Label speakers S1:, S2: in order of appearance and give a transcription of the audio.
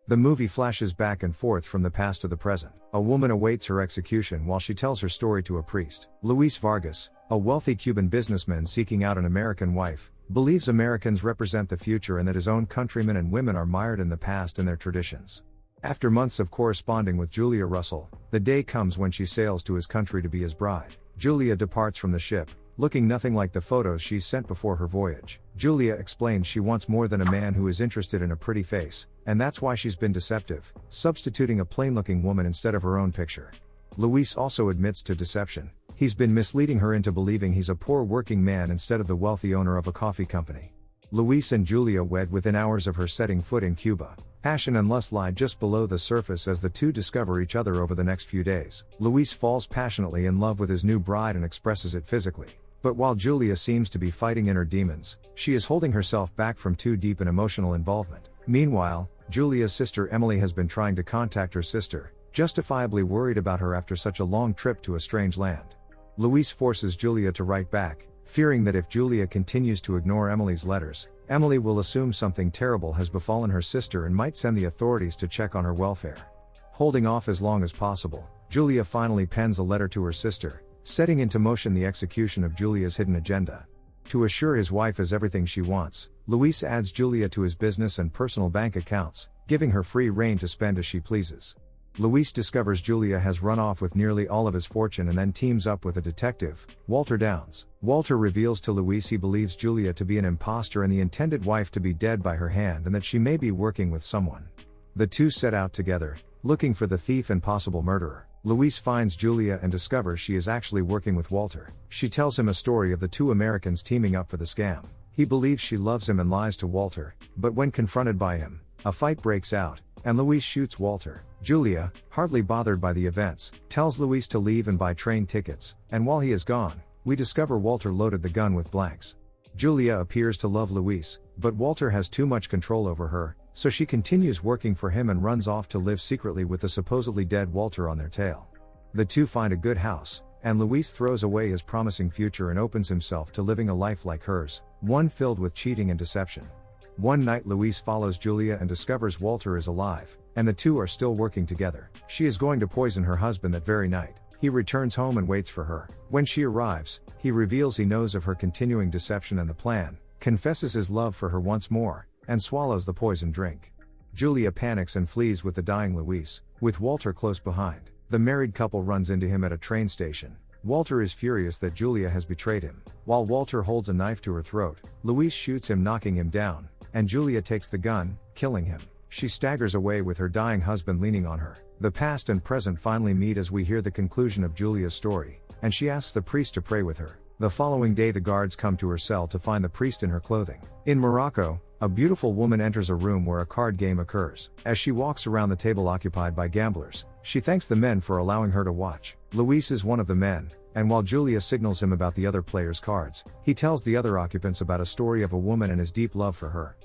S1: The movie flashes back and forth from the past to the present. A woman awaits her execution while she tells her story to a priest. Luis Vargas, a wealthy Cuban businessman seeking out an American wife, believes Americans represent the future and that his own countrymen and women are mired in the past and their traditions. After months of corresponding with Julia Russell, the day comes when she sails to his country to be his bride. Julia departs from the ship, looking nothing like the photos she's sent before her voyage. Julia explains she wants more than a man who is interested in a pretty face, and that's why she's been deceptive, substituting a plain-looking woman instead of her own picture. Luis also admits to deception. He's been misleading her into believing he's a poor working man instead of the wealthy owner of a coffee company. Luis and Julia wed within hours of her setting foot in Cuba. Passion and lust lie just below the surface as the two discover each other over the next few days. Luis falls passionately in love with his new bride and expresses it physically. But while Julia seems to be fighting inner demons, she is holding herself back from too deep an emotional involvement. Meanwhile, Julia's sister Emily has been trying to contact her sister, justifiably worried about her after such a long trip to a strange land. Luis forces Julia to write back, fearing that if Julia continues to ignore Emily's letters, Emily will assume something terrible has befallen her sister and might send the authorities to check on her welfare. Holding off as long as possible, Julia finally pens a letter to her sister, setting into motion the execution of Julia's hidden agenda. To assure his wife has everything she wants, Luis adds Julia to his business and personal bank accounts, giving her free rein to spend as she pleases. Luis discovers Julia has run off with nearly all of his fortune and then teams up with a detective, Walter Downs. Walter reveals to Luis he believes Julia to be an imposter and the intended wife to be dead by her hand and that she may be working with someone. The two set out together, looking for the thief and possible murderer. Luis finds Julia and discovers she is actually working with Walter. She tells him a story of the two Americans teaming up for the scam. He believes she loves him and lies to Walter, but when confronted by him, a fight breaks out, and Luis shoots Walter. Julia, hardly bothered by the events, tells Luis to leave and buy train tickets, and while he is gone, we discover Walter loaded the gun with blanks. Julia appears to love Luis, but Walter has too much control over her, so she continues working for him and runs off to live secretly with the supposedly dead Walter on their tail. The two find a good house, and Luis throws away his promising future and opens himself to living a life like hers, one filled with cheating and deception. One night Luis follows Julia and discovers Walter is alive, and the two are still working together. She is going to poison her husband that very night. He returns home and waits for her. When she arrives, he reveals he knows of her continuing deception and the plan, confesses his love for her once more, and swallows the poison drink. Julia panics and flees with the dying Luis, with Walter close behind. The married couple runs into him at a train station. Walter is furious that Julia has betrayed him. While Walter holds a knife to her throat, Luis shoots him, knocking him down, and Julia takes the gun, killing him. She staggers away with her dying husband leaning on her. The past and present finally meet as we hear the conclusion of Julia's story, and she asks the priest to pray with her. The following day the guards come to her cell to find the priest in her clothing. In Morocco, a beautiful woman enters a room where a card game occurs. As she walks around the table occupied by gamblers, she thanks the men for allowing her to watch. Luis is one of the men, and while Julia signals him about the other players' cards, he tells the other occupants about a story of a woman and his deep love for her.